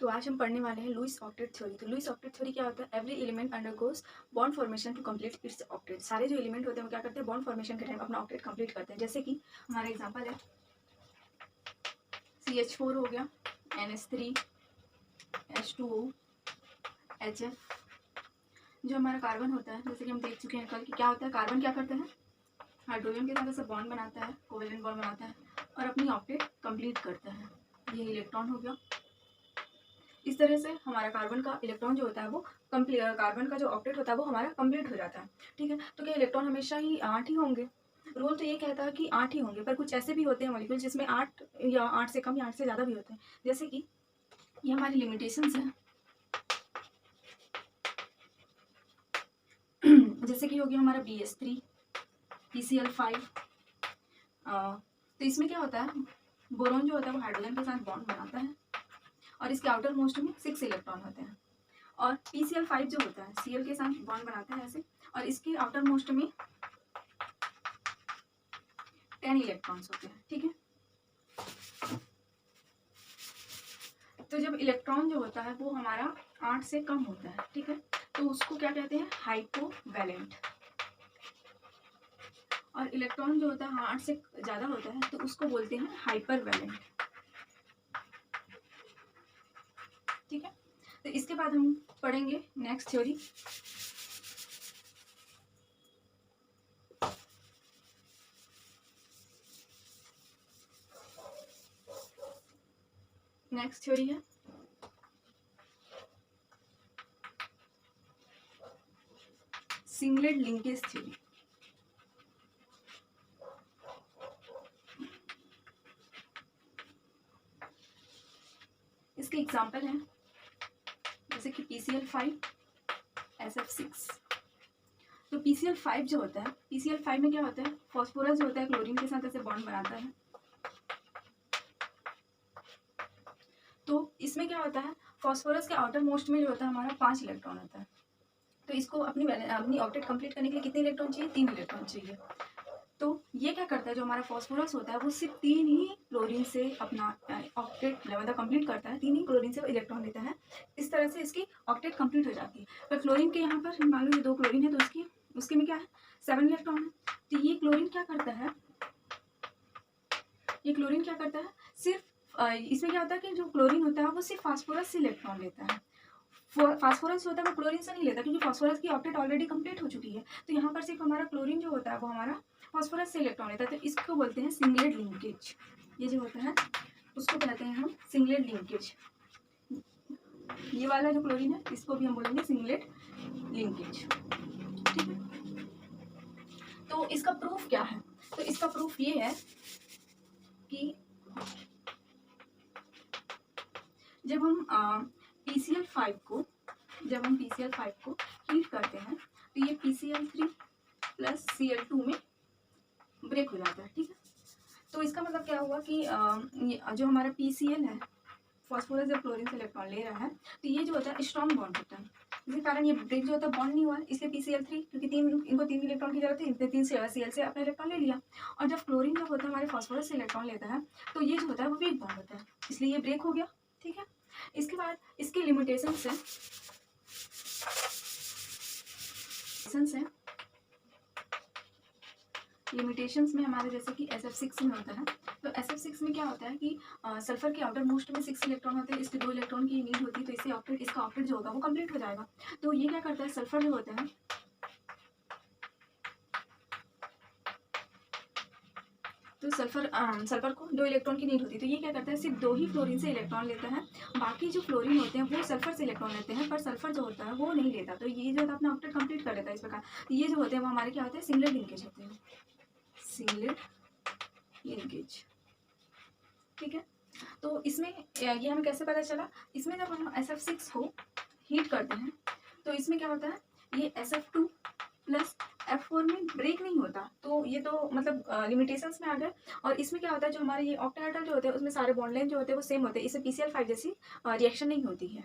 तो आज हम पढ़ने वाले हैं लुईस ऑक्टेट थ्योरी। तो लुईस ऑक्टेट थ्योरी क्या होता है? Every element undergoes bond formation to complete its octet. सारे जो एलिमेंट होते हैं वो क्या करते हैं? बॉन्ड फॉर्मेशन के टाइम अपना ऑक्टेट कंप्लीट करते हैं। जैसे कि हमारा एग्जांपल है CH4 हो गया, NH3, H2O, HF। जो हमारा कार्बन होता है, जैसे कि हम देख चुके हैं कल कि क्या होता है, कार्बन क्या करता है? हाइड्रोजन के साथ ऐसे बॉन्ड बनाता है, कोवेलेंट बॉन्ड बनाता है और अपनी ऑक्टेट कंप्लीट करता है। ये इलेक्ट्रॉन हो गया। इस तरह से हमारा कार्बन का इलेक्ट्रॉन जो होता है वो कार्बन का जो ऑक्टेट होता है वो हमारा कंप्लीट हो जाता है। ठीक है, तो क्या इलेक्ट्रॉन हमेशा ही 8 ही होंगे? रूल तो ये कहता है कि 8 ही होंगे, पर कुछ ऐसे भी होते हैं मॉलिक्यूल जिसमें 8 या 8 से कम या 8 से ज़्यादा भी होते हैं। जैसे कि ये हमारी लिमिटेशंस हैं। जैसे कि हो गया हमारा BS3, PCl5। तो इसमें क्या होता है, बोरॉन जो होता है वो हाइड्रोजन के साथ बॉन्ड बनाता है और इसके आउटर मोस्ट में 6 इलेक्ट्रॉन होते हैं। और PCl5 जो होता है Cl के साथ बॉन्ड बनाता है ऐसे, और इसके आउटर मोस्ट में 10 इलेक्ट्रॉन्स होते हैं। ठीक है, तो जब इलेक्ट्रॉन जो होता है वो हमारा 8 से कम होता है, ठीक है, तो उसको क्या कहते हैं? हाइपोवैलेंट। और इलेक्ट्रॉन जो होता है 8 से ज़्यादा होता है तो उसको बोलते हैं हाइपरवैलेंट। ठीक है, तो इसके बाद हम पढ़ेंगे नेक्स्ट थ्योरी। नेक्स्ट थ्योरी है सिंगलेट लिंकेज थ्योरी। इसके एग्जाम्पल हैं जैसे कि PCl5, SF6। तो PCl5 जो होता है, PCl5 में क्या होता है? फॉस्फोरस जो होता है क्लोरीन के साथ ऐसे बॉन्ड बनाता है। तो इसमें क्या होता है, फॉस्फोरस के आउटर मोस्ट में जो होता है हमारा 5 इलेक्ट्रॉन होता है। तो इसको अपनी ऑक्टेट कंप्लीट करने के लिए कितने इलेक्ट्रॉन चाहिए? 3 इलेक्ट्रॉन चाहिए। तो ये क्या करता है, जो हमारा फॉस्फोरस होता है वो सिर्फ 3 ही क्लोरीन से अपना ऑक्टेट मतलब कंप्लीट करता है, 3 ही क्लोरीन से इलेक्ट्रॉन लेता है। इस तरह से इसकी ऑक्टेट कंप्लीट हो जाती है। पर क्लोरीन के यहाँ पर मान लो ये 2 क्लोरीन है तो उसके में क्या है? 7 इलेक्ट्रॉन है। तो ये क्लोरीन क्या करता है, सिर्फ इसमें क्या होता है कि जो क्लोरीन होता है वो सिर्फ फास्फोरस से इलेक्ट्रॉन लेता है। फास्फोरस होता है वो क्लोरीन से नहीं लेता, क्योंकि फास्फोरस की ऑक्टेट ऑलरेडी कंप्लीट हो चुकी है। तो यहाँ पर सिर्फ हमारा क्लोरीन जो होता है वो हमारा फास्फोरस से इलेक्ट्रॉन लेता है। तो इसको बोलते हैं सिंगलेट लिंकेज। ये जो होता है उसको कहते हैं हम सिंगलेट लिंकेज। ये वाला जो क्लोरीन है इसको भी हम बोलेंगे सिंगलेट लिंकेज। ठीक है, तो इसका प्रूफ क्या है? तो इसका प्रूफ ये है कि जब हम PCl5 को हीट करते हैं तो ये PCl3 प्लस Cl2 में ब्रेक हो जाता है। ठीक है, तो इसका मतलब क्या हुआ कि जो हमारा PCl है, फॉस्फोरस जब क्लोरीन से इलेक्ट्रॉन ले रहा है तो ये जो होता है स्ट्रॉन्ग बॉन्ड होता है, इसी कारण ये ब्रेक जो होता है बॉन्ड नहीं हुआ, इसलिए PCl3 क्योंकि इनको 3 इलेक्ट्रॉन की जरूरत थी, इसने 3 Cl से अपना इलेक्ट्रॉन ले लिया। और जब क्लोरीन जो होता है हमारे फॉस्फोरस से इलेक्ट्रॉन लेता है तो ये जो होता है वो वीक बॉन्ड होता है, इसलिए ये ब्रेक हो गया। ठीक है, इसके बाद इसकी लिमिटेशंस है। लिमिटेशंस में हमारे जैसे कि SF6 में होता है। तो SF6 में क्या होता है कि सल्फर के आउटर मोस्ट में 6 इलेक्ट्रॉन होते हैं, इसके 2 इलेक्ट्रॉन की नीड होती है, तो इससे इसका ऑक्टेट जो होगा वो कंप्लीट हो जाएगा। तो ये क्या करता है, सल्फर जो होता है तो सल्फर को 2 इलेक्ट्रॉन की नीड होती है, तो ये क्या करता है, सिर्फ 2 ही फ्लोरीन से इलेक्ट्रॉन लेता है। बाकी जो फ्लोरीन होते हैं वो सल्फर से इलेक्ट्रॉन लेते हैं, पर सल्फर जो होता है वो नहीं लेता। तो ये जो अपना ऑक्टेट कंप्लीट कर लेता है इस प्रकार। तो ये जो होते हैं वो हमारे क्या होते हैं, सिंगलेट लिंकेज होते हैं, सिंगलेट लिंकेज। ठीक है, तो इसमें ये हमें कैसे पता चला? इसमें जब हम SF6 को हीट करते हैं तो इसमें क्या होता है, ये SF2 प्लस F4 में ब्रेक नहीं होता। तो ये तो मतलब लिमिटेशंस में आ गए। और इसमें क्या होता है, जो हमारे ये ऑक्टाहेड्रल जो होते हैं उसमें सारे बॉन्ड लेंथ जो होते हैं वो सेम होते हैं, इससे PCl5 जैसी रिएक्शन नहीं होती है।